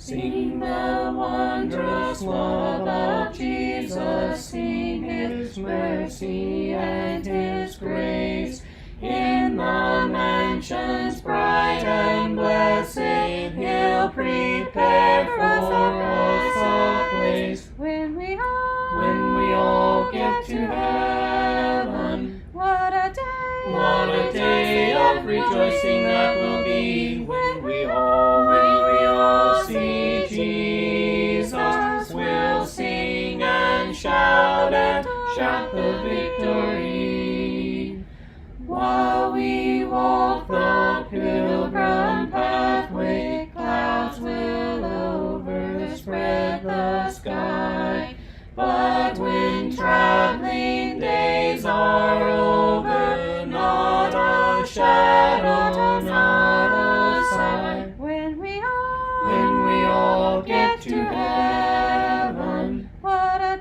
Sing the wondrous love of Jesus, sing his mercy and his grace. In the mansions bright and blessed, he'll prepare for us a place. When we all get to heaven, what a day of rejoicing that will be. When we all see Jesus, we'll sing and shout the victory. While we walk the pilgrim pathway, clouds will overspread the sky. But when traveling days are over, not a shadow, not a sign. When we all get to heaven, what a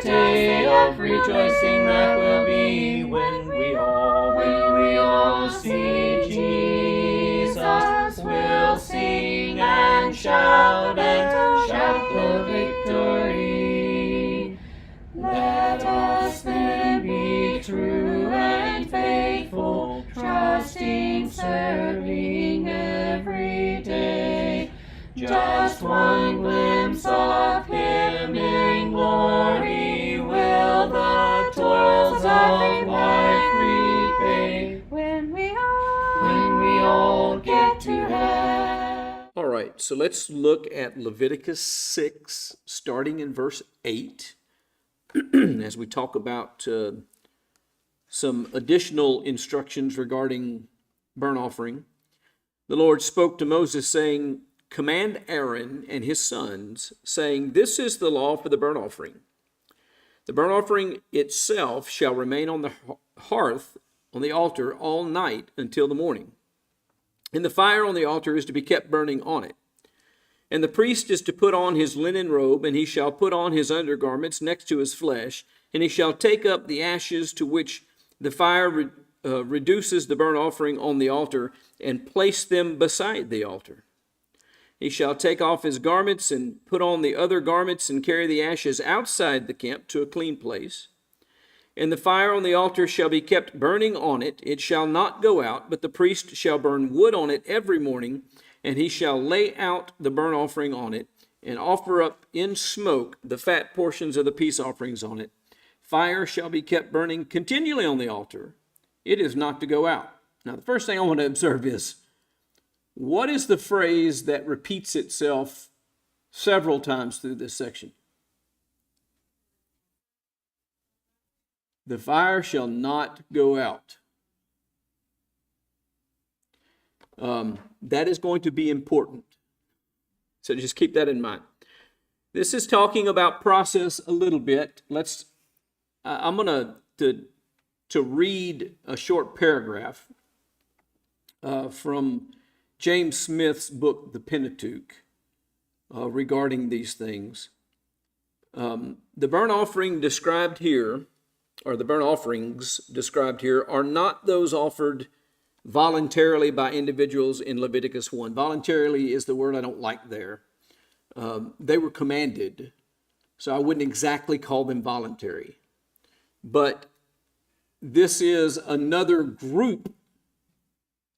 day of rejoicing that will be. When we all see Jesus, we'll sing and shout the victory. Let us then be true and faithful, trusting, serving every day. Just one glimpse of him in glory will the toils of life repay. When we all get to heaven. All right, so let's look at Leviticus 6, starting in verse 8, as we talk about some additional instructions regarding burnt offering. The Lord spoke to Moses, saying, "Command Aaron and his sons, saying, This is the law for the burnt offering. The burnt offering itself shall remain on the hearth on the altar all night until the morning. And the fire on the altar is to be kept burning on it. And the priest is to put on his linen robe, and he shall put on his undergarments next to his flesh, and he shall take up the ashes to which the fire reduces the burnt offering on the altar, and place them beside the altar. He shall take off his garments and put on the other garments, and carry the ashes outside the camp to a clean place. And the fire on the altar shall be kept burning on it. It shall not go out, but the priest shall burn wood on it every morning, and he shall lay out the burnt offering on it, and offer up in smoke the fat portions of the peace offerings on it. Fire shall be kept burning continually on the altar. It is not to go out." Now, the first thing I want to observe is, what is the phrase that repeats itself several times through this section? The fire shall not go out. That is going to be important. So just keep that in mind. This is talking about process a little bit. I'm going to read a short paragraph from James Smith's book, The Pentateuch, regarding these things. The burnt offering described here, or the burnt offerings described here, are not those offered voluntarily by individuals in Leviticus 1. Voluntarily is the word I don't like there. They were commanded, so I wouldn't exactly call them voluntary. But this is another group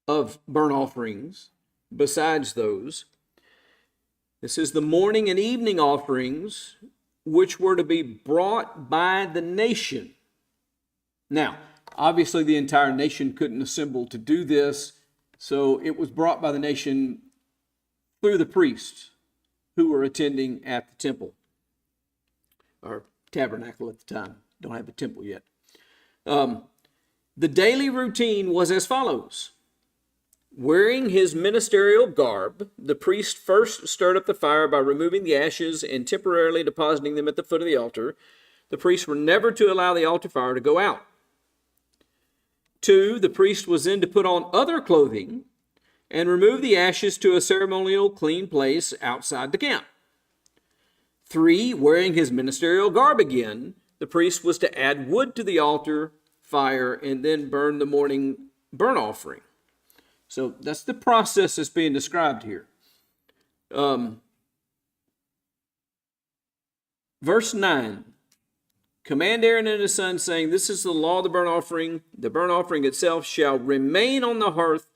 of burnt offerings besides those. This is the morning and evening offerings, which were to be brought by the nation. Now, obviously the entire nation couldn't assemble to do this, so it was brought by the nation through the priests who were attending at the temple, or tabernacle at the time. Don't have a temple yet. The daily routine was as follows. Wearing his ministerial garb, the priest first stirred up the fire by removing the ashes and temporarily depositing them at the foot of the altar. The priests were never to allow the altar fire to go out. 2, the priest was then to put on other clothing and remove the ashes to a ceremonial clean place outside the camp. 3, wearing his ministerial garb again, the priest was to add wood to the altar fire and then burn the morning burnt offering. So that's the process that's being described here. Verse 9. Command Aaron and his sons, saying, this is the law of the burnt offering. The burnt offering itself shall remain on the hearth,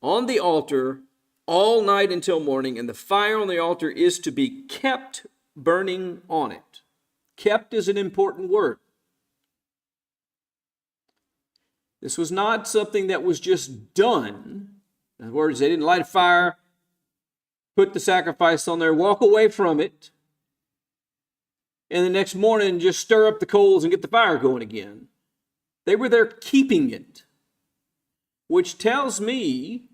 on the altar, all night until morning, and the fire on the altar is to be kept burning on it. Kept is an important word. This was not something that was just done. In other words, they didn't light a fire, put the sacrifice on there, walk away from it, and the next morning just stir up the coals and get the fire going again. They were there keeping it, which tells me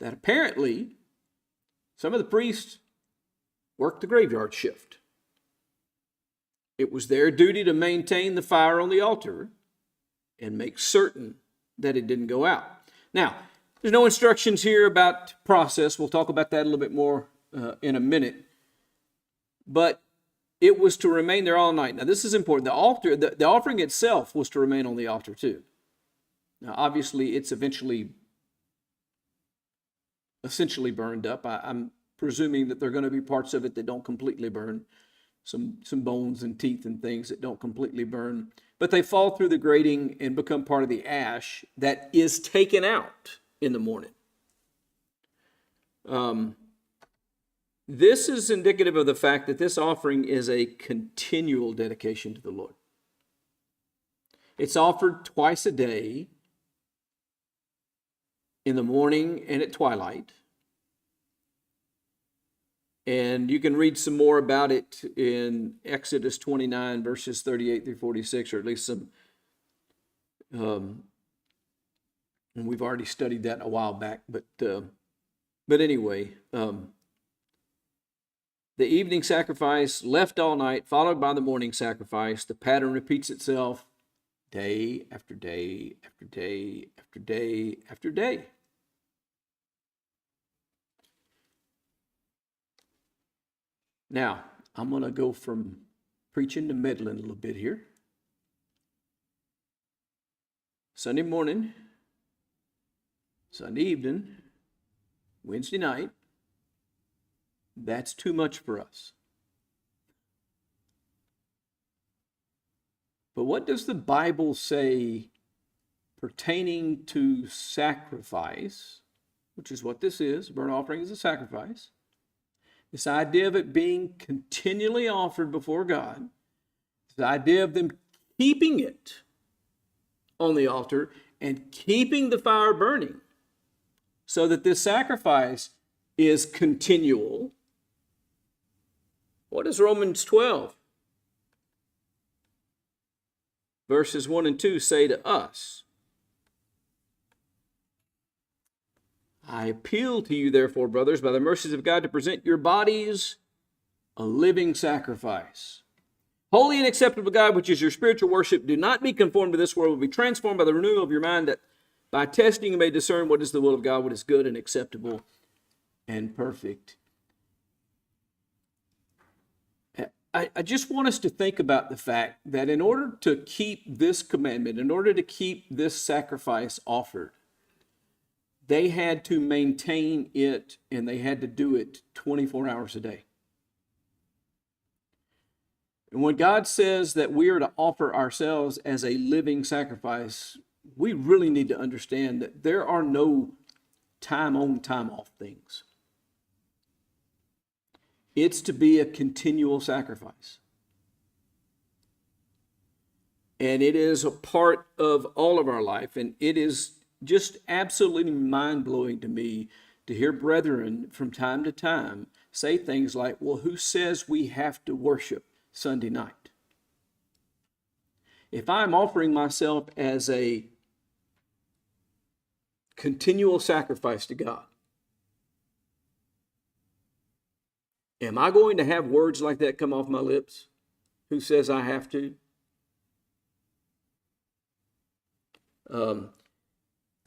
that apparently some of the priests worked the graveyard shift. It was their duty to maintain the fire on the altar and make certain that it didn't go out. Now, there's no instructions here about process. We'll talk about that a little bit more in a minute. But it was to remain there all night. Now, this is important. The offering itself was to remain on the altar too. Now, obviously, it's essentially burned up. I'm presuming that there are going to be parts of it that don't completely burn. Some bones and teeth and things that don't completely burn. But they fall through the grating and become part of the ash that is taken out in the morning. This is indicative of the fact that this offering is a continual dedication to the Lord. It's offered twice a day, in the morning and at twilight. And you can read some more about it in Exodus 29, verses 38 through 46, or at least some, and we've already studied that a while back. But anyway, the evening sacrifice left all night, followed by the morning sacrifice. The pattern repeats itself day after day after day after day after day. Now, I'm going to go from preaching to meddling a little bit here. Sunday morning, Sunday evening, Wednesday night, that's too much for us. But what does the Bible say pertaining to sacrifice, which is what this is? Burnt offering is a sacrifice. This idea of it being continually offered before God, the idea of them keeping it on the altar and keeping the fire burning so that this sacrifice is continual. What does Romans 12, verses 1 and 2 say to us? I appeal to you, therefore, brothers, by the mercies of God, to present your bodies a living sacrifice, holy and acceptable to God, which is your spiritual worship. Do not be conformed to this world, but be transformed by the renewal of your mind, that by testing you may discern what is the will of God, what is good and acceptable and perfect. I just want us to think about the fact that in order to keep this commandment, in order to keep this sacrifice offered, they had to maintain it, and they had to do it 24 hours a day. And when God says that we are to offer ourselves as a living sacrifice, we really need to understand that there are no time on, time off things. It's to be a continual sacrifice. And it is a part of all of our life, and it is just absolutely mind-blowing to me to hear brethren from time to time say things like, well, who says we have to worship Sunday night? If I'm offering myself as a continual sacrifice to God, am I going to have words like that come off my lips? Who says I have to?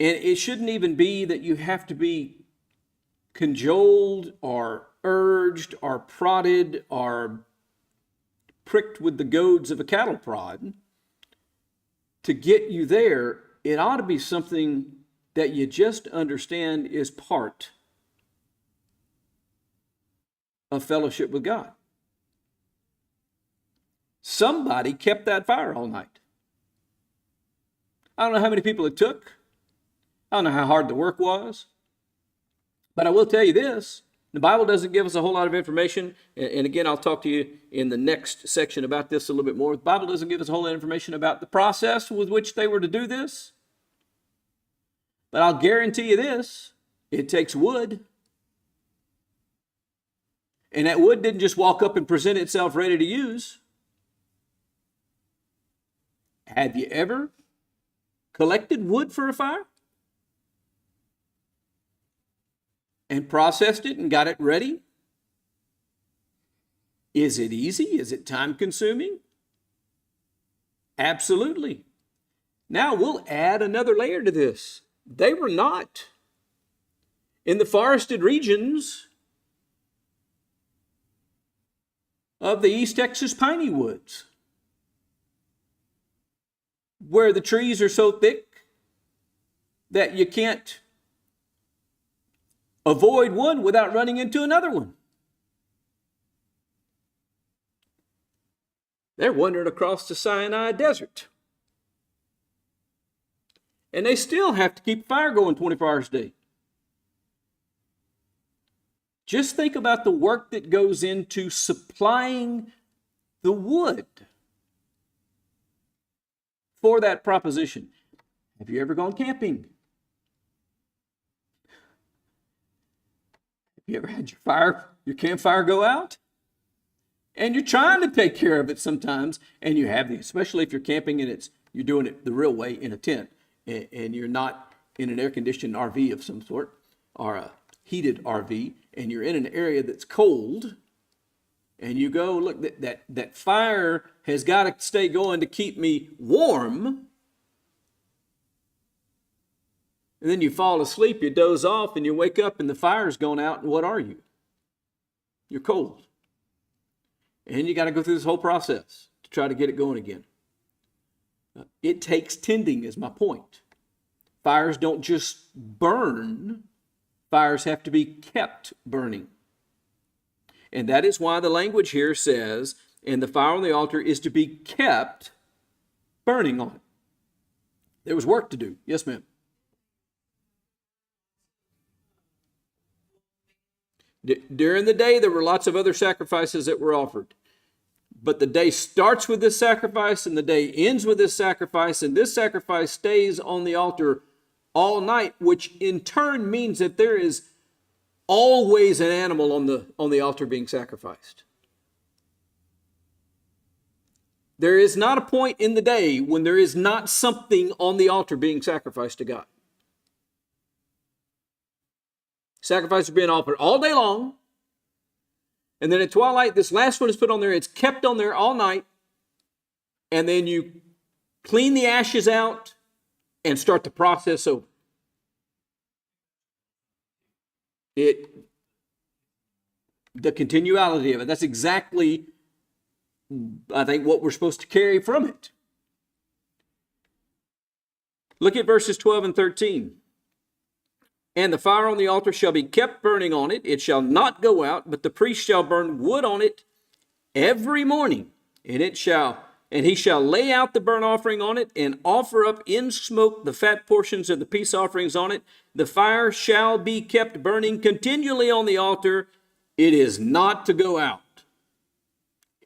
And it shouldn't even be that you have to be cajoled or urged or prodded or pricked with the goads of a cattle prod to get you there. It ought to be something that you just understand is part of fellowship with God. Somebody kept that fire all night. I don't know how many people it took. I don't know how hard the work was. But I will tell you this. The Bible doesn't give us a whole lot of information. And again, I'll talk to you in the next section about this a little bit more. The Bible doesn't give us a whole lot of information about the process with which they were to do this. But I'll guarantee you this. It takes wood. And that wood didn't just walk up and present itself ready to use. Have you ever collected wood for a fire? And processed it and got it ready? Is it easy? Is it time consuming? Absolutely. Now we'll add another layer to this. They were not in the forested regions of the East Texas piney woods, where the trees are so thick that you can't avoid one without running into another one. They're wandering across the Sinai Desert. And they still have to keep fire going 24 hours a day. Just think about the work that goes into supplying the wood for that proposition. Have you ever gone camping? Have you ever had your campfire go out? And you're trying to take care of it sometimes, and you have especially if you're camping and you're doing it the real way in a tent, and you're not in an air-conditioned RV of some sort, or a heated RV, and you're in an area that's cold, and you go, look, that fire has got to stay going to keep me warm. And then you fall asleep, you doze off, and you wake up, and the fire's gone out, and what are you? You're cold. And you got to go through this whole process to try to get it going again. It takes tending, is my point. Fires don't just burn. Fires have to be kept burning. And that is why the language here says, and the fire on the altar is to be kept burning on it. There was work to do. Yes, ma'am. During the day, there were lots of other sacrifices that were offered. But the day starts with this sacrifice, and the day ends with this sacrifice, and this sacrifice stays on the altar all night, which in turn means that there is always an animal on the altar being sacrificed. There is not a point in the day when there is not something on the altar being sacrificed to God. Sacrifices are being offered all day long. And then at twilight, this last one is put on there. It's kept on there all night. And then you clean the ashes out and start the process over. The continuality of it. That's exactly, I think, what we're supposed to carry from it. Look at verses 12 and 13. And the fire on the altar shall be kept burning on it. It shall not go out, but the priest shall burn wood on it every morning. And he shall lay out the burnt offering on it and offer up in smoke the fat portions of the peace offerings on it. The fire shall be kept burning continually on the altar. It is not to go out.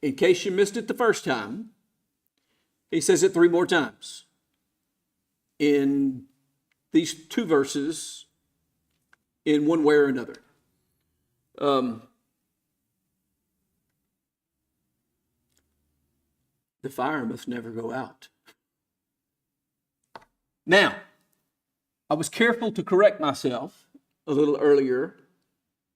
In case you missed it the first time, he says it 3 more times in these 2 verses in one way or another. The fire must never go out. Now, I was careful to correct myself a little earlier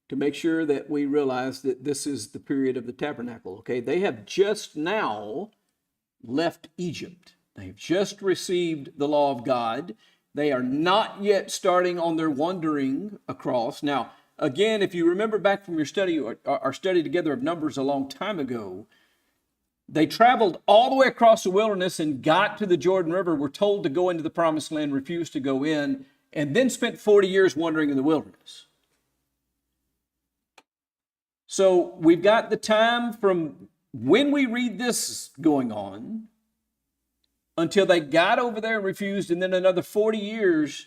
to make sure that we realize that this is the period of the tabernacle, okay? They have just now left Egypt. They've just received the law of God. They are not yet starting on their wandering across. Now, again, if you remember back from your study, our study together of Numbers a long time ago, they traveled all the way across the wilderness and got to the Jordan River, were told to go into the promised land, refused to go in, and then spent 40 years wandering in the wilderness. So we've got the time from when we read this going on until they got over there and refused, and then another 40 years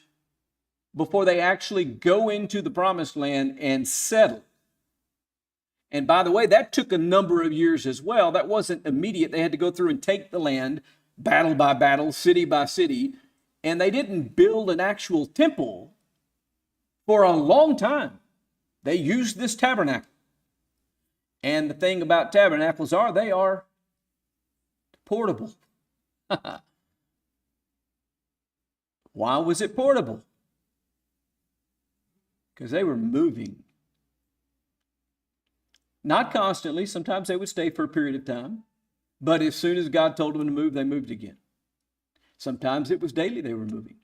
before they actually go into the promised land and settle. And by the way, that took a number of years as well. That wasn't immediate. They had to go through and take the land, battle by battle, city by city, and they didn't build an actual temple for a long time. They used this tabernacle. And the thing about tabernacles are they are portable. Why was it portable? Because they were moving. Not constantly. Sometimes they would stay for a period of time. But as soon as God told them to move, they moved again. Sometimes it was daily they were moving.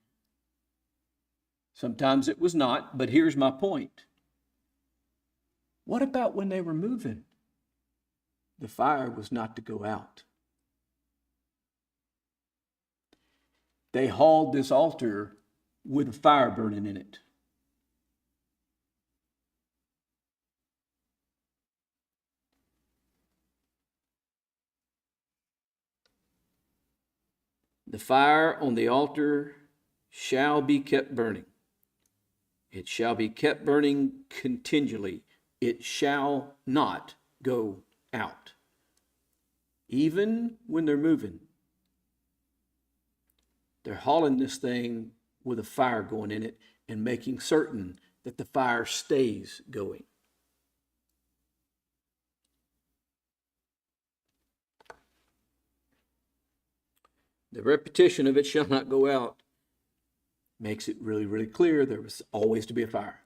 Sometimes it was not. But here's my point. What about when they were moving? The fire was not to go out. They hauled this altar with a fire burning in it. The fire on the altar shall be kept burning. It shall be kept burning continually. It shall not go out. Even when they're moving, they're hauling this thing with a fire going in it and making certain that the fire stays going. The repetition of it shall not go out makes it really, really clear there was always to be a fire.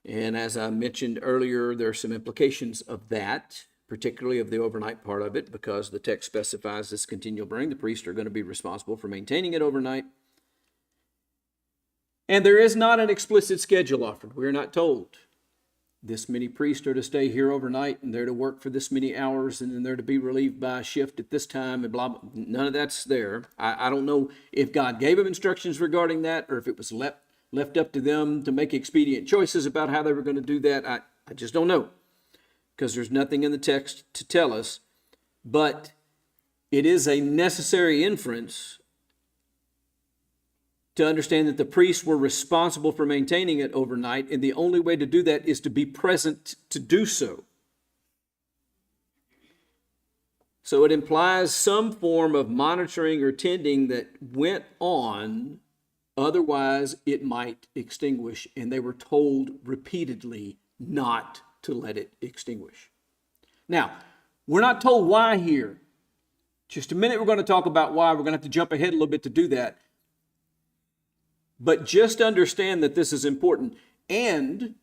And as I mentioned earlier, there are some implications of that, particularly of the overnight part of it, because the text specifies this continual burning. The priests are going to be responsible for maintaining it overnight. And there is not an explicit schedule offered. We're not told this many priests are to stay here overnight and they're to work for this many hours and then they're to be relieved by a shift at this time and blah, blah. None of that's there. I don't know if God gave them instructions regarding that or if it was left up to them to make expedient choices about how they were going to do that. I just don't know, because there's nothing in the text to tell us. But it is a necessary inference to understand that the priests were responsible for maintaining it overnight, and the only way to do that is to be present to do so. So it implies some form of monitoring or tending that went on. Otherwise, it might extinguish, and they were told repeatedly not to let it extinguish. Now, we're not told why here. Just a minute, we're going to talk about why. We're going to have to jump ahead a little bit to do that. But just understand that this is important. And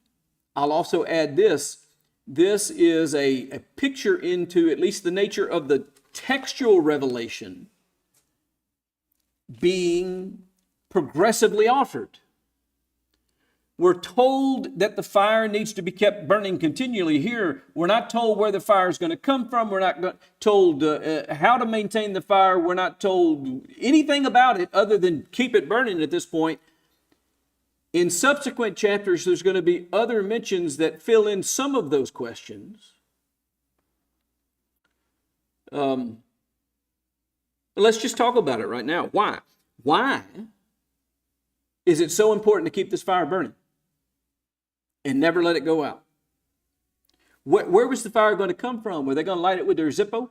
I'll also add this. This is a picture into at least the nature of the textual revelation being progressively offered. We're told that the fire needs to be kept burning continually. Here, we're not told where the fire is going to come from. We're not told how to maintain the fire. We're not told anything about it other than keep it burning at this point. In subsequent chapters, there's going to be other mentions that fill in some of those questions. Let's just talk about it right now. Why? Why is it so important to keep this fire burning and never let it go out? Where was the fire going to come from? Were they going to light it with their Zippo?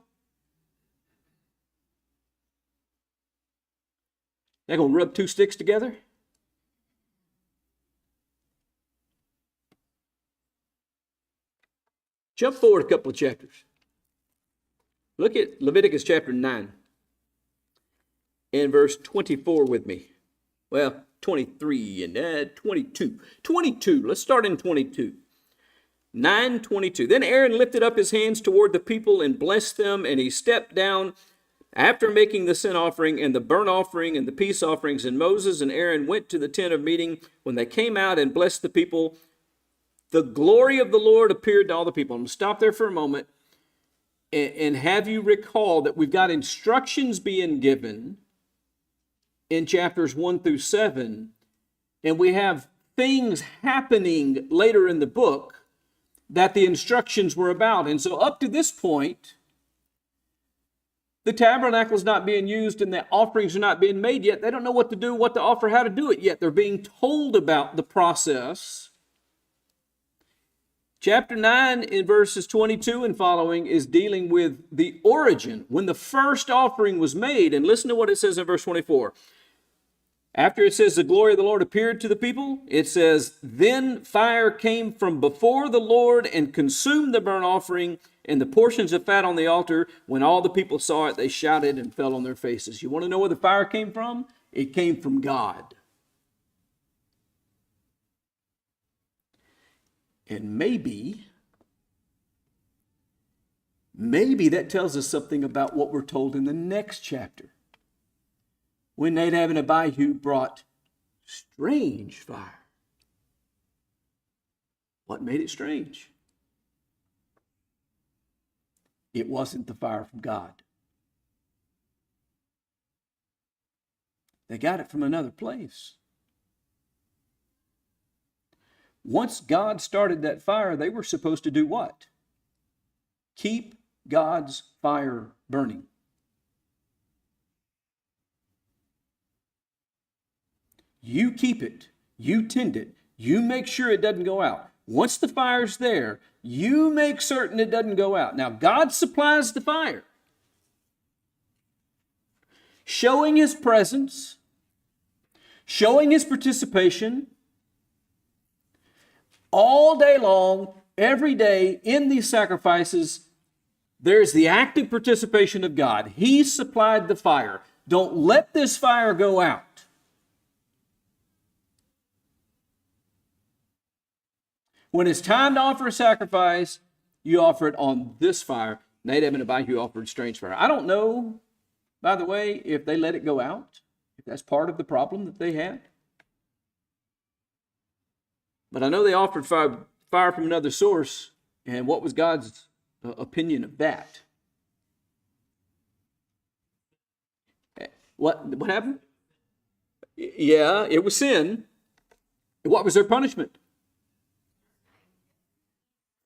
They're going to rub two sticks together? Jump forward a couple of chapters. Look at Leviticus chapter 9 and verse 24 with me. Well, 23 and 22. 22, let's start in 22. 9:22. Then Aaron lifted up his hands toward the people and blessed them, and he stepped down after making the sin offering and the burnt offering and the peace offerings. And Moses and Aaron went to the tent of meeting. When they came out and blessed the people, the glory of the Lord appeared to all the people. I'm going to stop there for a moment and have you recall that we've got instructions being given in chapters 1 through 7, and we have things happening later in the book that the instructions were about. And so up to this point, the tabernacle is not being used and the offerings are not being made yet. They don't know what to do, what to offer, how to do it yet. They're being told about the process. Chapter 9 in verses 22 and following is dealing with the origin, when the first offering was made. And listen to what it says in verse 24. After it says the glory of the Lord appeared to the people, it says, then fire came from before the Lord and consumed the burnt offering and the portions of fat on the altar. When all the people saw it, they shouted and fell on their faces. You want to know where the fire came from? It came from God. And maybe that tells us something about what we're told in the next chapter. When Nadab and Abihu brought strange fire. What made it strange? It wasn't the fire from God. They got it from another place. Once God started that fire, they were supposed to do what? Keep God's fire burning. You keep it. You tend it. You make sure it doesn't go out. Once the fire's there, you make certain it doesn't go out. Now, God supplies the fire, showing His presence, showing His participation all day long, every day in these sacrifices. There's the active participation of God. He supplied the fire. Don't let this fire go out. When it's time to offer a sacrifice, you offer it on this fire. Nadab and Abihu offered strange fire. I don't know, by the way, if they let it go out, if that's part of the problem that they had. But I know they offered fire from another source. And what was God's opinion of that? What happened? Yeah, it was sin. What was their punishment?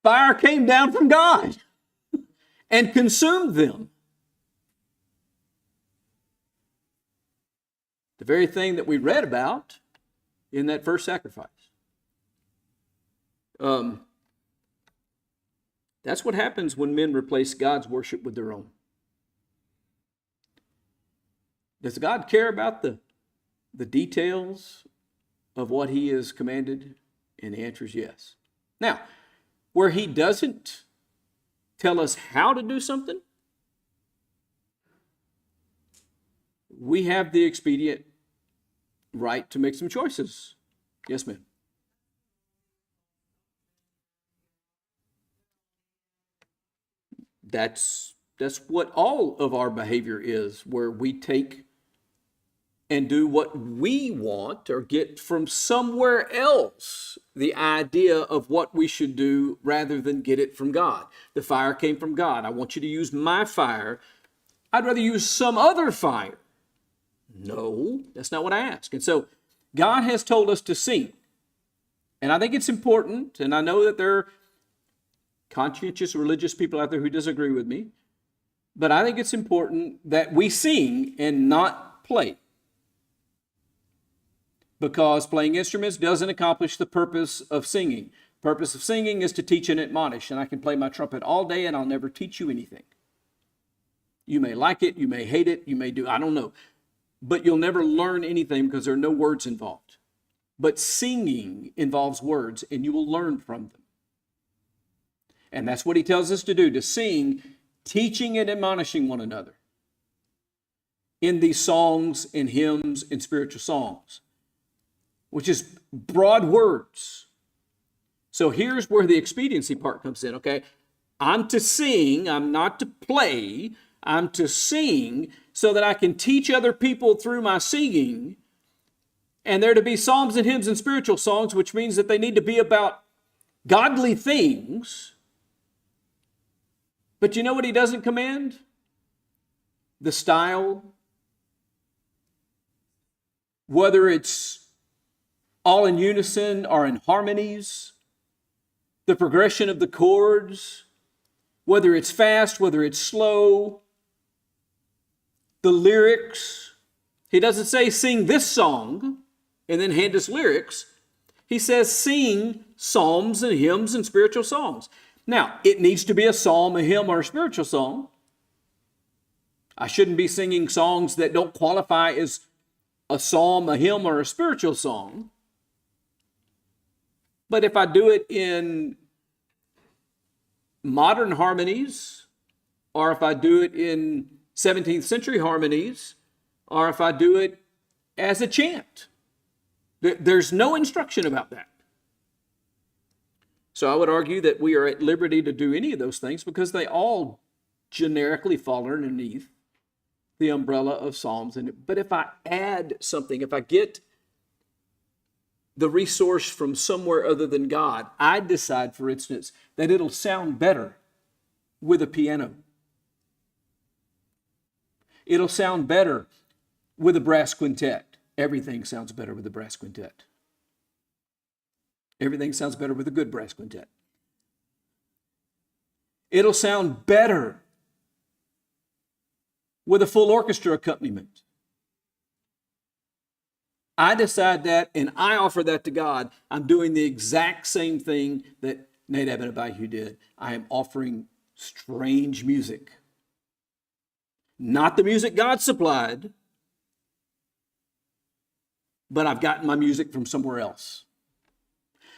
Fire came down from God and consumed them. The very thing that we read about in that first sacrifice. That's what happens when men replace God's worship with their own. Does God care about the details of what He has commanded? And the answer is yes. Now, where He doesn't tell us how to do something, we have the expedient right to make some choices. Yes, ma'am. That's what all of our behavior is, where we take and do what we want or get from somewhere else the idea of what we should do rather than get it from God. The fire came from God. I want you to use my fire. I'd rather use some other fire. No, that's not what I ask. And so God has told us to sing. And I think it's important, and I know that there are conscientious religious people out there who disagree with me, but I think it's important that we sing and not play. Because playing instruments doesn't accomplish the purpose of singing. The purpose of singing is to teach and admonish, and I can play my trumpet all day and I'll never teach you anything. You may like it, you may hate it, you may do, I don't know. But you'll never learn anything because there are no words involved. But singing involves words, and you will learn from them. And that's what He tells us to do, to sing, teaching and admonishing one another in these songs and hymns and spiritual songs, which is broad words. So here's where the expediency part comes in, okay? I'm to sing, I'm not to play, I'm to sing so that I can teach other people through my singing. And they're to be psalms and hymns and spiritual songs, which means that they need to be about godly things. But you know what He doesn't command? The style. Whether it's all in unison or in harmonies, the progression of the chords, whether it's fast, whether it's slow, the lyrics. He doesn't say sing this song and then hand us lyrics. He says sing psalms and hymns and spiritual songs. Now, it needs to be a psalm, a hymn, or a spiritual song. I shouldn't be singing songs that don't qualify as a psalm, a hymn, or a spiritual song. But if I do it in modern harmonies, or if I do it in 17th century harmonies, or if I do it as a chant, there's no instruction about that. So I would argue that we are at liberty to do any of those things because they all generically fall underneath the umbrella of psalms. But if I add something, if I get the resource from somewhere other than God, I decide, for instance, that it'll sound better with a piano. It'll sound better with a brass quintet. Everything sounds better with a brass quintet. Everything sounds better with a good brass quintet. It'll sound better with a full orchestra accompaniment. I decide that and I offer that to God. I'm doing the exact same thing that Nadab and Abihu did. I am offering strange music. Not the music God supplied, but I've gotten my music from somewhere else.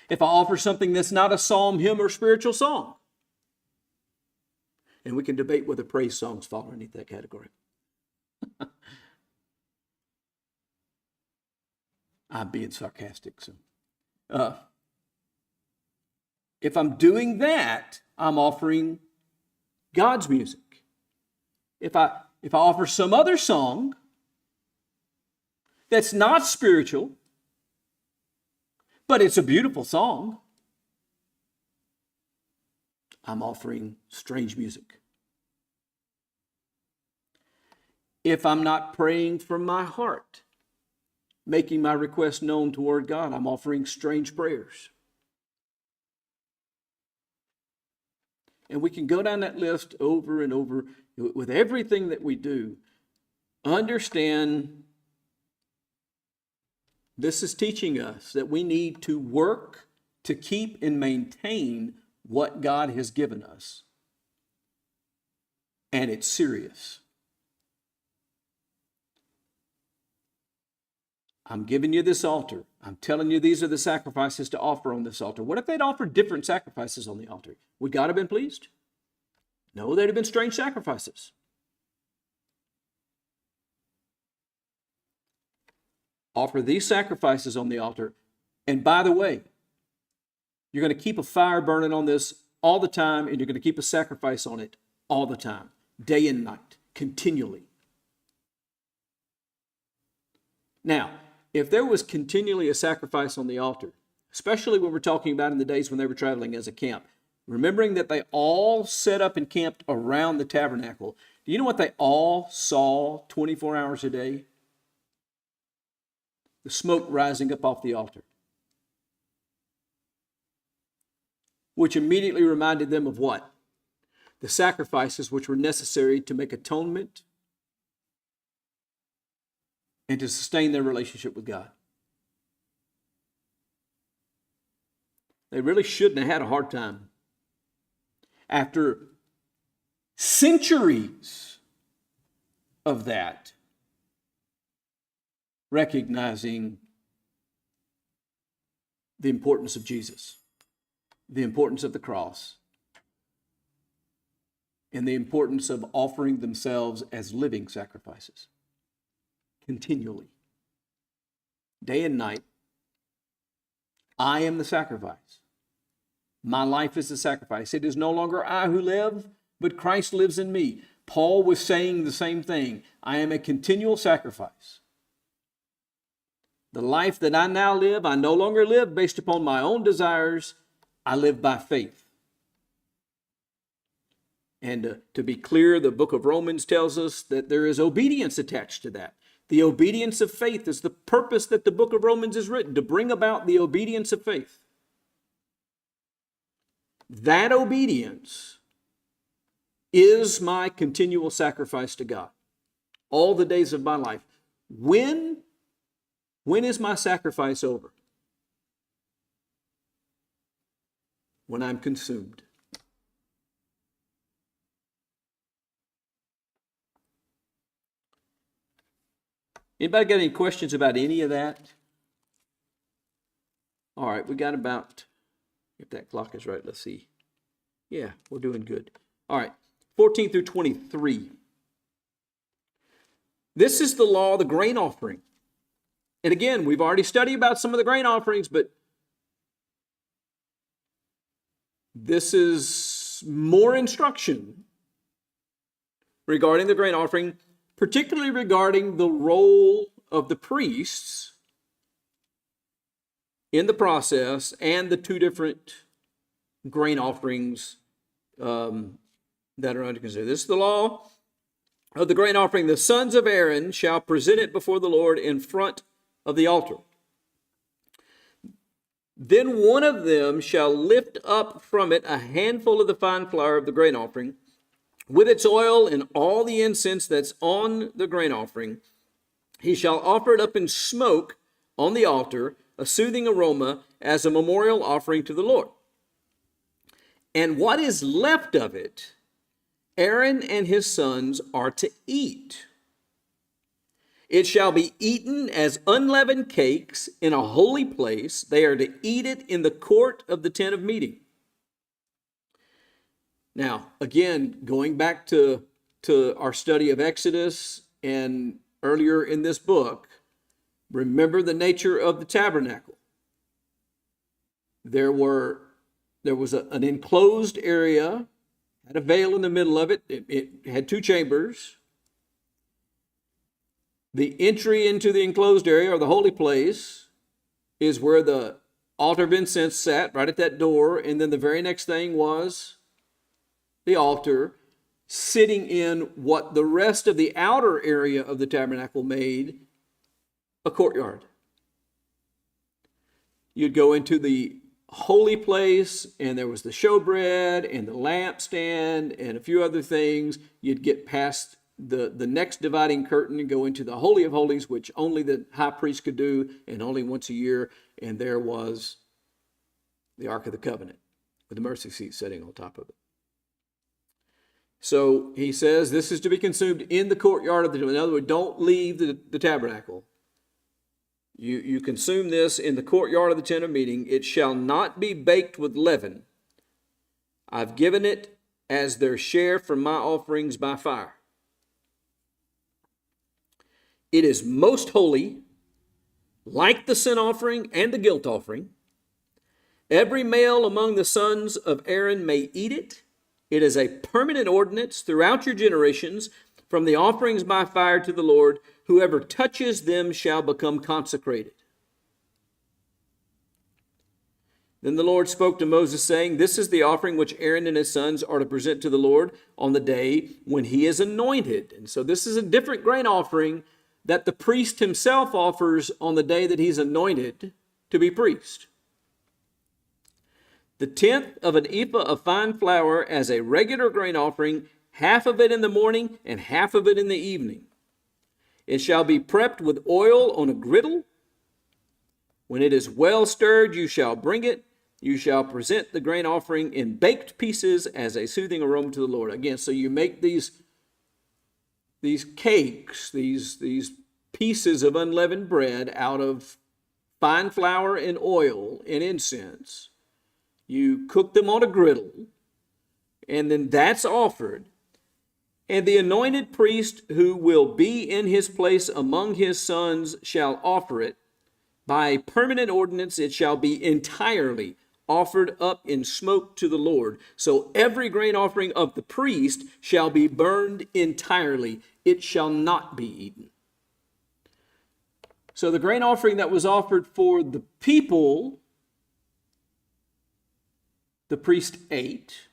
If I offer something that's not a psalm, hymn, or spiritual song, and we can debate whether praise songs fall underneath that category. I'm being sarcastic. So, if I'm doing that, I'm offering God's music. If I offer some other song that's not spiritual, but it's a beautiful song, I'm offering strange music. If I'm not praying from my heart, making my request known toward God, I'm offering strange prayers. And we can go down that list over and over with everything that we do. Understand, this is teaching us that we need to work to keep and maintain what God has given us. And it's serious. I'm giving you this altar. I'm telling you these are the sacrifices to offer on this altar. What if they'd offered different sacrifices on the altar? Would God have been pleased? No, they'd have been strange sacrifices. Offer these sacrifices on the altar. And by the way, you're going to keep a fire burning on this all the time, and you're going to keep a sacrifice on it all the time, day and night, continually. Now, if there was continually a sacrifice on the altar, especially when we're talking about in the days when they were traveling as a camp, remembering that they all set up and camped around the tabernacle, do you know what they all saw 24 hours a day? The smoke rising up off the altar, which immediately reminded them of what? The sacrifices which were necessary to make atonement and to sustain their relationship with God. They really shouldn't have had a hard time. After centuries of that, recognizing the importance of Jesus, the importance of the cross, and the importance of offering themselves as living sacrifices continually, day and night. I am the sacrifice. My life is the sacrifice. It is no longer I who live, but Christ lives in me. Paul was saying the same thing. I am a continual sacrifice. The life that I now live, I no longer live based upon my own desires. I live by faith. And to be clear, the book of Romans tells us that there is obedience attached to that. The obedience of faith is the purpose that the book of Romans is written, to bring about the obedience of faith. That obedience is my continual sacrifice to God all the days of my life. When is my sacrifice over? When I'm consumed. Anybody got any questions about any of that? All right, we got about, if that clock is right, let's see. Yeah, we're doing good. All right, 14 through 23. This is the law of the grain offering. And again, we've already studied about some of the grain offerings, but this is more instruction regarding the grain offering, particularly regarding the role of the priests in the process and the two different grain offerings that are under consideration. This is the law of the grain offering. The sons of Aaron shall present it before the Lord in front of the altar. Then one of them shall lift up from it a handful of the fine flour of the grain offering, with its oil and all the incense that's on the grain offering. He shall offer it up in smoke on the altar, a soothing aroma, as a memorial offering to the Lord. And what is left of it, Aaron and his sons are to eat. It shall be eaten as unleavened cakes in a holy place. They are to eat it in the court of the tent of meeting. Now, again, going back to our study of Exodus and earlier in this book, remember the nature of the tabernacle. There was an enclosed area, had a veil in the middle of it. It had two chambers. The entry into the enclosed area, or the holy place, is where the altar of incense sat, right at that door. And then the very next thing was the altar, sitting in what the rest of the outer area of the tabernacle made a courtyard. You'd go into the holy place, and there was the showbread and the lampstand and a few other things. You'd get past the next dividing curtain and go into the Holy of Holies, which only the high priest could do, and only once a year. And there was the Ark of the Covenant with the mercy seat sitting on top of it. So he says this is to be consumed in the courtyard of the temple. In other words, don't leave the tabernacle. You consume this in the courtyard of the tent of meeting. It shall not be baked with leaven. I've given it as their share from my offerings by fire. It is most holy, like the sin offering and the guilt offering. Every male among the sons of Aaron may eat it. It is a permanent ordinance throughout your generations, from the offerings by fire to the Lord. Whoever touches them shall become consecrated. Then the Lord spoke to Moses, saying, this is the offering which Aaron and his sons are to present to the Lord on the day when he is anointed. And so this is a different grain offering that the priest himself offers on the day that he's anointed to be priest. The tenth of an ephah of fine flour as a regular grain offering, half of it in the morning and half of it in the evening. It shall be prepped with oil on a griddle. When it is well stirred, you shall bring it. You shall present the grain offering in baked pieces as a soothing aroma to the Lord. Again, so you make these cakes, these pieces of unleavened bread out of fine flour and oil and incense. You cook them on a griddle, and then that's offered. And the anointed priest who will be in his place among his sons shall offer it. By a permanent ordinance, it shall be entirely offered up in smoke to the Lord. So every grain offering of the priest shall be burned entirely. It shall not be eaten. So the grain offering that was offered for the people, the priest ate.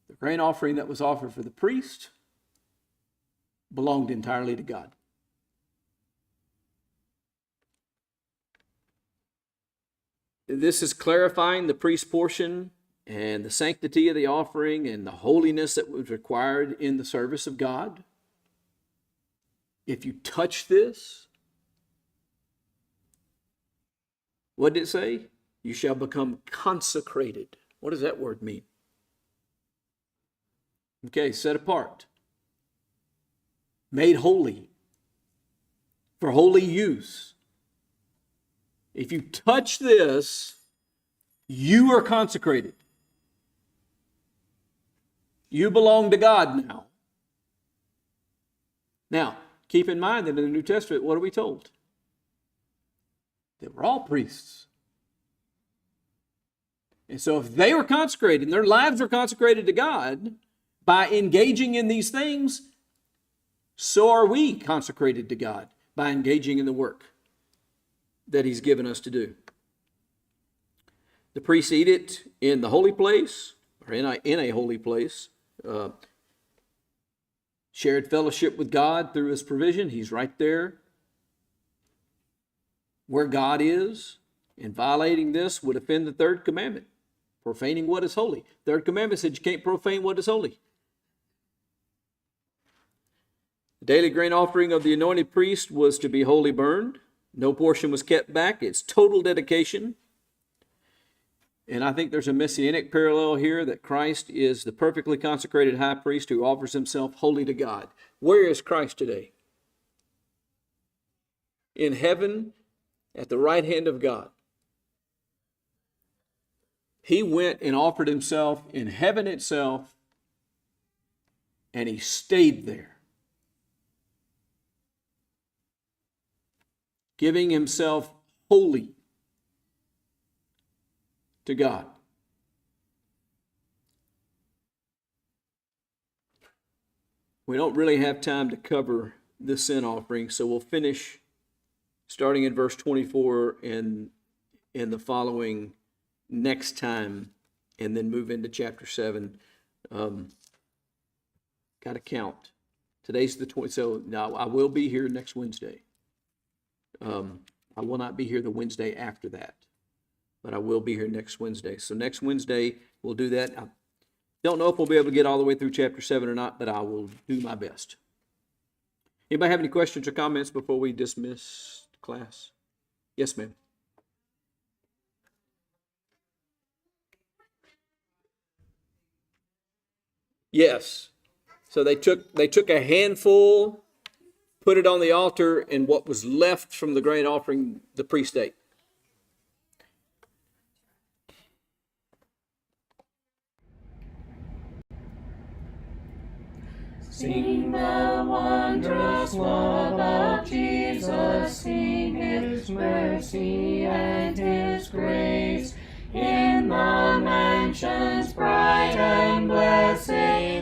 The grain offering that was offered for the priest belonged entirely to God. this is clarifying the priest portion and the sanctity of the offering and the holiness that was required in the service of God. If you touch this, what did it say? You shall become consecrated. What does that word mean? Okay, set apart. Made holy. For holy use. If you touch this, you are consecrated. You belong to God now. Now, keep in mind that in the New Testament, what are we told? That we're all priests. And so if they were consecrated and their lives were consecrated to God by engaging in these things, so are we consecrated to God by engaging in the work that He's given us to do. The priests eat it in the holy place, or in a holy place. Shared fellowship with God through His provision. He's right there where God is, and violating this would offend the third commandment, profaning what is holy. Third commandment said you can't profane what is holy. The daily grain offering of the anointed priest was to be wholly burned. No portion was kept back. It's total dedication. And I think there's a messianic parallel here that Christ is the perfectly consecrated high priest who offers himself wholly to God. Where is Christ today? In heaven, at the right hand of God. He went and offered himself in heaven itself, and he stayed there, giving himself wholly to God. We don't really have time to cover the sin offering, so we'll finish starting in verse 24 and the following next time, and then move into chapter 7. Got to count. Today's the 20th, so now I will be here next Wednesday. I will not be here the Wednesday after that, but I will be here next Wednesday. So next Wednesday, we'll do that. I don't know if we'll be able to get all the way through chapter 7 or not, but I will do my best. Anybody have any questions or comments before we dismiss class? Yes, ma'am. Yes. So they took a handful, put it on the altar, and what was left from the grain offering, the priest ate. Sing the wondrous love of Jesus, sing His mercy and His grace. In the mansions bright and blessed,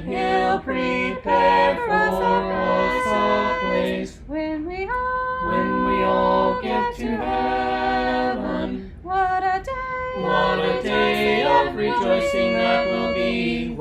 He'll prepare for us a place. When we all get to heaven, what a day of rejoicing that will be.